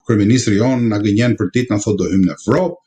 kryeministri jon na gënjen për ditë, na thotë do hym në Evropë.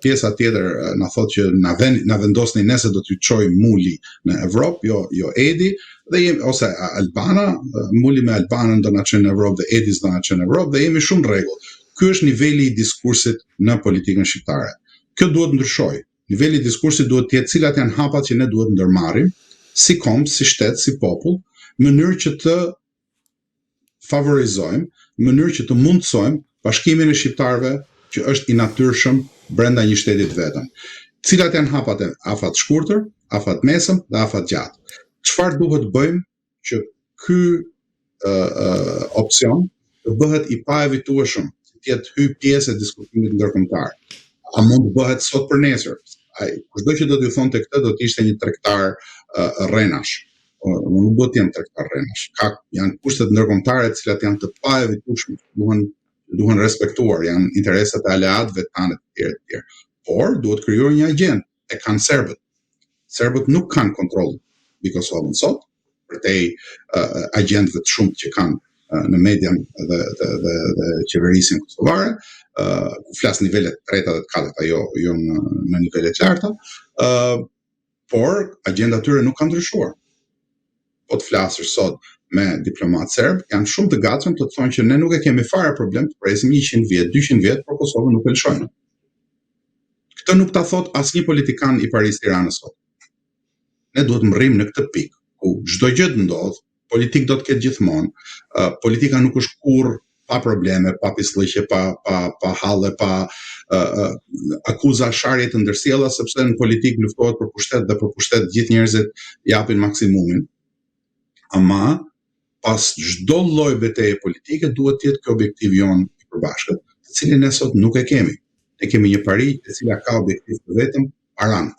Pjesa tjetër na thotë që na vendosni ne se do t'ju çojmë muli në Evropë, jo Edi, dhe ose Albana, muli me Albanën do na çojë në Evropë dhe Edi do na çojë në Evropë dhe jemi shumë rregull. Ky është niveli i diskursit në politikën shqiptare. Kjo duhet ndryshoj. Niveli i diskursit duhet të jetë cilat janë hapat që ne duhet ndërmarrim si komb, si shtet, si popull, në mënyrë që të favorizojmë, në mënyrë që të mundsojmë bashkimin e shqiptarëve që është i natyrshëm brenda një shteti të vetëm. Cilat janë hapat afat shkurtër, afat mesëm dhe afat gjatë. Çfarë duhet bëjmë që ky opsion të bëhet i paevitueshëm, të jetë hyj pjesë e diskutimit ndërkombëtar. A mund të bëhet sot për nesër? Kushdo që do t'ju thonte këtë do të ishte një tregtar rrenash. Unë nuk do të jem tregtar rrenash. Janë kushtet ndërkombëtare të cilat janë të paevitueshme, duhen respektuar, janë interesat e aleatëve tanë të tjerë. Por duhet krijuar një agjendë. E kanë serbët. Serbët nuk kanë kontroll mbi Kosovën sot, përtej agjendëve të shumtë që kanë në median dhe qeverisin kosovare, ku flas nivelet të treta dhe të katërta, jo në nivelet larta, por agjenda e tyre nuk ka ndryshuar. Po të flasësh sot me diplomat serb, janë shumë të gatshëm të thonë që ne nuk e kemi fare problem të presim 100 vjet, 200 vjet, por Kosovën nuk e lëshojnë. Këtë nuk ta thot asnjë politikan i Paris-Tiranës sot. Ne duhet të rrim në këtë pikë ku çdo gjë të ndodh, politik do të ketë gjithmonë. Politika nuk është kurrë pa probleme, pa pislliqe, pa halle, pa akuza sharje të ndërsjella, sepse në politik luftohet për pushtet dhe për pushtet gjithë njerëzit japin maksimumin. Ama pas çdo lloj betejë politike duhet të jetë ky objektiv jon i përbashkët, të cilin ne sot nuk e kemi. Ne kemi një pari e cila ka objektiv të vetëm paran.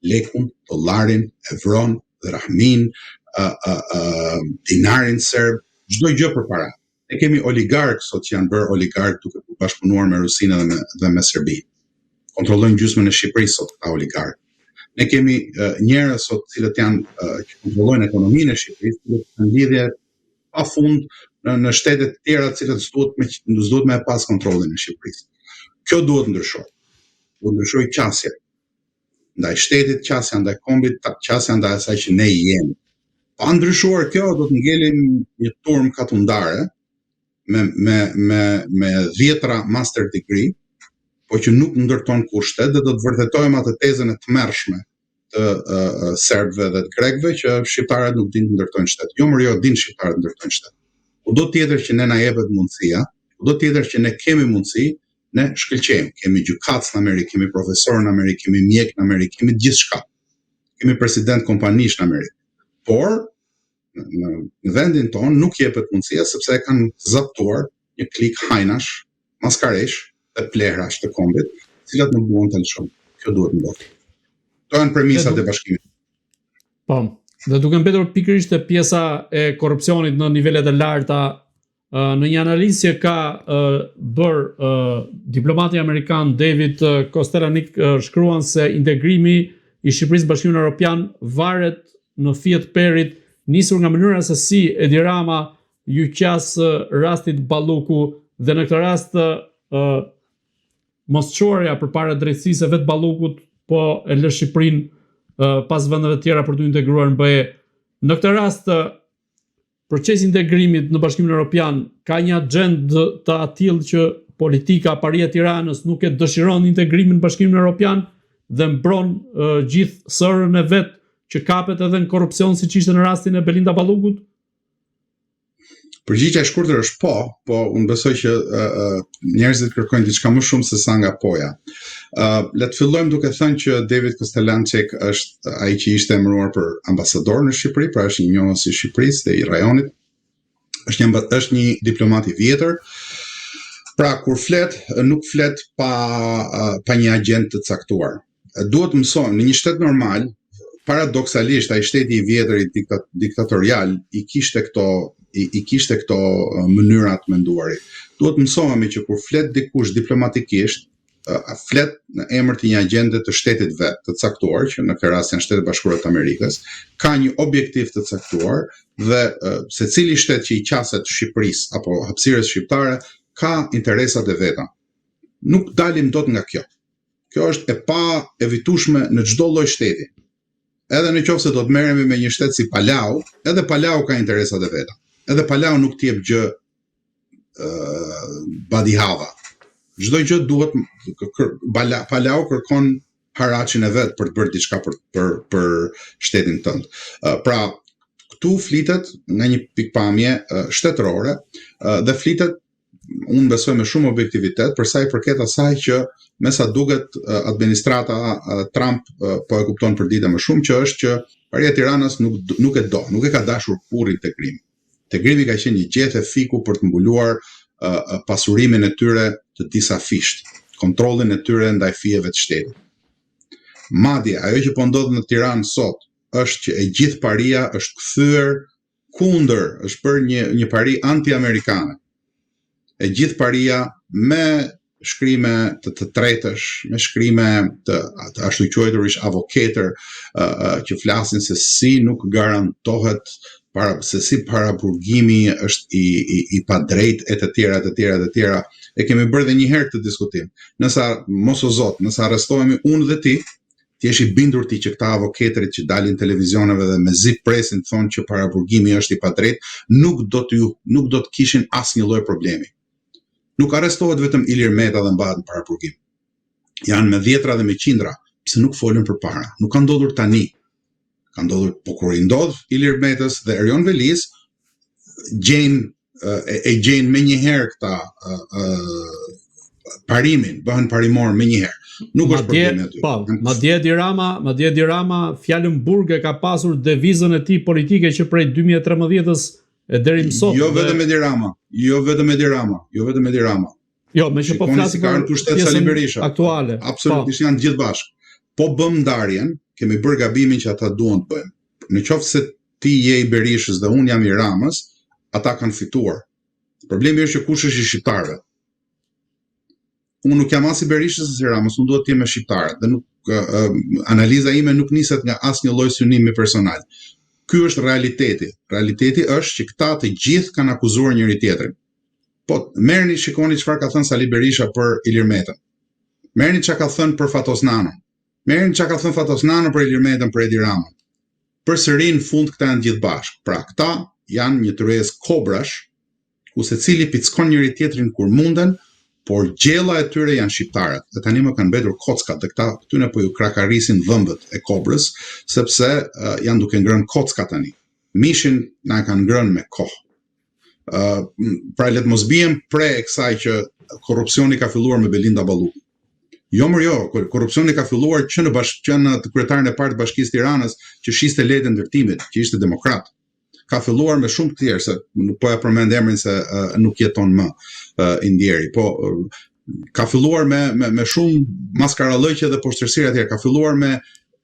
Lekun, dollarin, euron, drahmin, dinarin serb, çdo gjë për para. Ne kemi oligarkë sot që janë bërë oligarkë duke bashkëpunuar me Rusinë dhe me Serbi. Kontrollojnë gjysmën e Shqipërisë sot ata oligarkë. Ne kemi njerëz sot cilët janë që kontrollojnë ekonominë e Shqipërisë, që kanë lidhje pafund në shtete të tjera të cilët s'duhet me pas kontrollin e Shqipërisë. Kjo duhet ndryshoj. Duhet ndryshoj qasja ndaj shtetit, qasja ndaj kombit, qasja ndaj asaj që ne jemi. Pa ndryshuar kjo, do të ngelim një turm katundare me 10 master degree, po që nuk ndërton kushtet dhe do të vërtetojmë atë tezën e tmerrshme të serbëve dhe të grekëve që shqiptarët nuk dinë të ndërtojnë shtet. Jo, dinë shqiptarët të ndërtojnë shtet. Kudo tjetër që ne na jepet mundësia, kudo tjetër që ne kemi mundësi, ne shkëlqejmë. Kemi gjykatës në Amerikë, kemi profesor në Amerikë, kemi mjek në Amerikë, kemi gjithçka. Kemi president kompanish në Amerikë. Por në vendin tonë nuk jepet mundësia sepse e kanë zaptuar një klik hajnash, maskaresh dhe plehrash të kombit, cilat nuk duan të lëshojnë. Kjo duhet ndodhë. Këto janë premisat e bashkimit. Po, dhe duke mbetur pikërisht te pjesa e korrupsionit në nivelet e larta, në një analizë që ka bërë diplomati amerikan David Kostelanik, shkruan se integrimi i Shqipërisë në Bashkimin Evropian varet në fije të perit, nisur nga mënyra se si Edi Rama ju qas rastit Balluku dhe në këtë rast mosçorja përpara drejtësisë vetë Ballukut, po e lë Shqipërinë pas vendeve tjera për të integruar në BE. Në këtë rast procesi i integrimit në Bashkimin Evropian ka një agjendë të tillë që politika paria e Tiranës nuk e dëshiron integrimin në Bashkimin Evropian dhe mbron gjithë sërën e vet që kapet edhe në korrupsion siç ishte në rastin e Belinda Ballukut? Përgjigjja e shkurtër është po unë besoj që njerëzit kërkojnë diçka më shumë se sa nga poja. Le të fillojmë duke thënë që David Kostelanik është ai që ishte emëruar për ambasador në Shqipëri, pra është një njohës i Shqipërisë dhe i rajonit. Është një diplomat i vjetër. Pra kur flet, nuk flet pa një agjendë të caktuar. Duhet të mësojmë në një shtet normal, paradoksalisht ai shteti i vjetër i diktatorial i kishte këto mënyrat menduari. Duhet mësohemi që kur flet dikush diplomatikisht, flet në emër të një agjende të shtetit vet, të caktuar, që në këtë rast janë Shtetet Bashkuara të Amerikës, ka një objektiv të caktuar dhe secili shtet që i qaset Shqipërisë apo hapësirës shqiptare ka interesat e veta. Nuk dalim dot nga kjo. Kjo është e pa evitueshme në çdo lloj shteti. Edhe në qoftë se do të merremi me një shtet si Palau, edhe Palau ka interesat e veta. Edhe Palau nuk t'jep gjë badihava. Çdo gjë duhet Palau kërkon haracin e vet për të bërë diçka për shtetin tënd. Pra, këtu flitet nga një pikpamje shtetërore dhe flitet, unë besoj me shumë objektivitet, për sa i përket asaj që me sa duket administrata Trump po e kupton për ditë më shumë, që është që Paria e Tiranës nuk e ka dashur kurrë integrimi. Integrimi ka qenë një gjethe fiku për të mbuluar pasurimin e tyre të disa fisht, kontrollin e tyre ndaj fijeve të shtetit. Madje ajo që po ndodh në Tiranë sot është që e gjithë paria është kthyer kundër, është bërë një pari anti-amerikane. E gjithë paria me shkrime të tretësh, me shkrime të ashtu quajturish avokatër që flasin se si nuk garantohet se si paraburgimi është i padrejtë e të tjera. E kemi bërë dhe një herë këtë diskutim. Nësa mos o zot, nësa arrestohemi unë dhe ti jesh i bindur ti që këta avokatërit që dalin televizioneve dhe me zi presin thonë që paraburgimi është i padrejtë, nuk do të kishin asnjë lloj problemi. Nuk arrestohet vetëm Ilir Meta dhe mbahet në paraburgim. Janë me dhjetra dhe me qindra, pse nuk folën përpara. Nuk ka ndodhur tani. Ka ndodhur, po kur i ndodh Ilir Metës dhe Erion Velis, gjejnë me njëherë këta parimin, bëhen parimor me njëherë. Nuk është problemi aty. Po, Madje Dirama fjalën burge ka pasur devizën e tij politike që prej 2013-s e deri më sot. Jo vetëm me Dirama. Jo, me që po flasim për pjesën aktuale. Absolutisht janë gjithë bashkë. Po bëm ndarjen, kemi bërë gabimin që ata duan të bëjmë. Në qoftë se ti je i Berishës dhe unë jam i Ramës, ata kanë fituar. Problemi është që kush është i shqiptarëve. Unë nuk jam as i Berishës as i Ramës, unë duhet të jem me shqiptarët dhe analiza ime nuk niset nga asnjë lloj synimi personal. Ky është realiteti. Realiteti është që këta të gjithë kanë akuzuar njëri tjetrin. Po, merrni shikoni çfarë ka thënë Sali Berisha për Ilir Metën. Merrni çka ka thënë për Fatos Nanën. Merrni çka ka thënë Fatos Nanën për Ilir Metën, për Edi Ramën. Përsëri në fund këta janë gjithë bashkë. Pra, këta janë një tërës kobrash, ku secili pickon njëri tjetrin kur munden, por gjella e tyre janë shqiptarët. Dhe tani më kanë mbetur kockat dhe këta këtyne po ju krakarisin dhëmbët e kobrës, sepse janë duke ngrënë kocka tani. Mishin na kanë ngrënë me kohë. Pra le të mos bijem pre e kësaj që korrupsioni ka filluar me Belinda Balluku. Korrupsioni ka filluar që në kryetarin e Partisë Bashkisë Tiranës që shiste letë ndërtimit, që ishte demokrat. Ka filluar me shumë të tjerë, se nuk po ja përmend emrin se nuk jeton më Indieri, po ka filluar me shumë maskarallëqe dhe poshtërësira të tjera, ka filluar me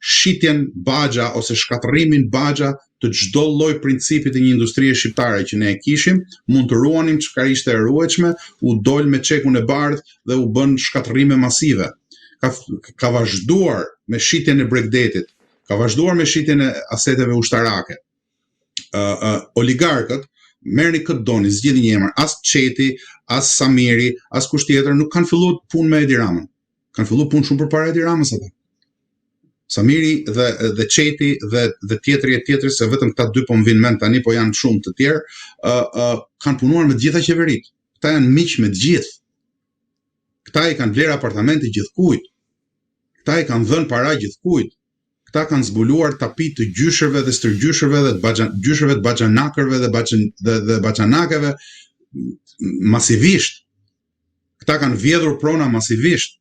shitjen bagja ose shkatërimin bagja të çdo lloj principi të një industrie shqiptare që ne e kishim, mund të ruanim çka ishte e ruajtshme, u dol me çekun e bardhë dhe u bën shkatërrime masive. Ka vazhduar me shitjen e Bregdetit, ka vazhduar me shitjen e aseteve ushtarake. Oligarkët, merrni këtë doni, zgjidhni një emër, as Qeti, as Samiri, as kusht tjetër nuk kanë filluar punë me Edi Ramën. Kanë filluar punë shumë përpara Edi Ramës ata. Samiri dhe Qeti dhe tjetri se vetëm këta dy po më vinë mend tani, po janë shumë të tjerë, kanë punuar me të gjitha qeveritë. Këta janë miq me të gjithë. Këta i kanë blerë apartamente gjithkujt. Këta i kanë dhënë para gjithkujt. Këta kanë zbuluar tapit të gjyshërve dhe stërgjyshërve dhe gjyshërve të baxhanakërve dhe baxhanakeve masivisht. Këta kanë vjedhur prona masivisht.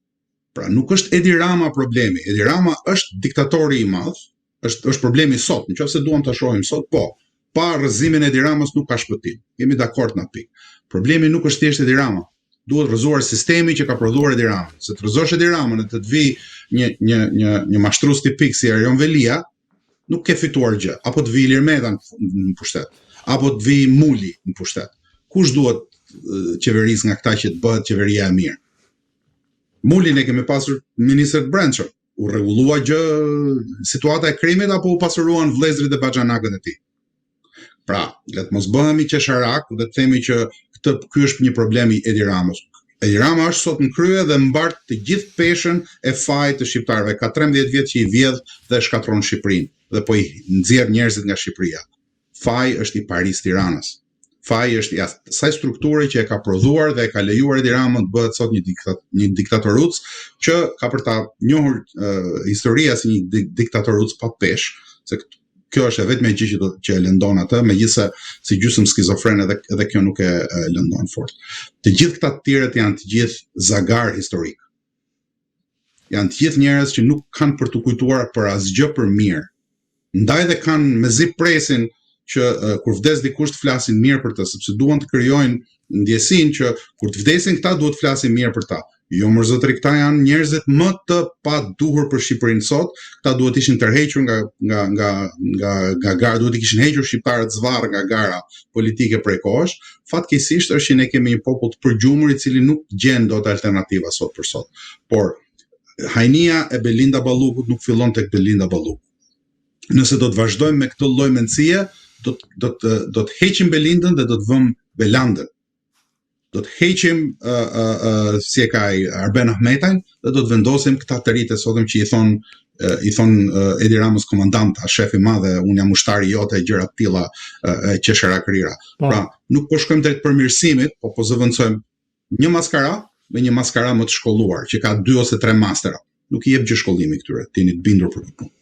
Pra nuk është Edi Rama problemi. Edi Rama është diktatori i madh, është problemi sot. Nëse duam ta shohim sot, po, pa rrëzimin e Edi Ramës nuk ka shpëtim. Jemi dakord në pikë. Problemi nuk është thjesht Edi Rama. Duhet rrëzuar sistemi që ka prodhuar Edi Ramën. Se të rrëzosh Edi Ramën e të vi një mashtrues tipik si Erion Velia, nuk ke fituar gjë. Apo të vi Ilir Meta në pushtet, apo të vi Muli në pushtet. Kush duhet qeveris nga këta që të bëhet qeveria e mirë? Mulin e kemi pasur ministër të brendshëm. U rregullua gjë situata e krimit apo u pasuruan vëllezërit e baxhanakët e tij? Pra, le të mos bëhemi qesharak dhe të themi që ky është një problem i Edi Ramës. Edi Rama është sot në krye dhe mbart të gjithë peshën e fajit të shqiptarëve. Ka 13 vjet që i vjedh dhe shkatron Shqipërinë dhe po i nxjerr njerëzit nga Shqipëria. Faji është i Paris Tiranës. Faji është i asaj strukture që e ka prodhuar dhe e ka lejuar Edi Ramën të bëhet sot një diktatoruc që ka për ta njohur historia si një diktatoruc pa peshë, se kjo është e vetme gjë që e lëndon atë, megjithëse si gjysmë skizofren edhe kjo nuk e lëndon fort. Të gjithë këta të tjerët janë të gjithë zagar historik. Janë të gjithë njerëz që nuk kanë për të kujtuar për asgjë për mirë. Ndaj dhe kanë mezi presin që kur vdes dikush të flasin mirë për të, sepse duan të krijojnë ndjesinë që kur të vdesin këta duhet të flasin mirë për ta. Jo më zotëri, këta janë njerëzit më të paduhur për Shqipërinë sot. Këta duhet ishin tërhequr nga gara, duhet i kishin hequr shqiptarët zvarr nga gara politike prej kohësh. Fatkeqësisht është që ne kemi një popull të përgjumur i cili nuk gjen dot alternativa sot për sot. Por hajnia e Belinda Ballukut nuk fillon tek Belinda Balluku. Nëse do të vazhdojmë me këtë lloj mendësie, do të heqim Belindën dhe do të vëmë Belandën. Do të heqim si e ka Arben Ahmetajn dhe do të vendosim këta të rinj sotëm që i thon Edi Ramës komandant, a shef i madh, unë jam ushtari jote, gjëra të tilla qesharakëra. Pra, nuk po shkojmë drejt përmirësimit, po zëvendësojmë një maskara me një maskara më të shkolluar, që ka 2 ose 3 mastera. Nuk i jep gjë shkollimi këtyre, tini të bindur për këtë punë.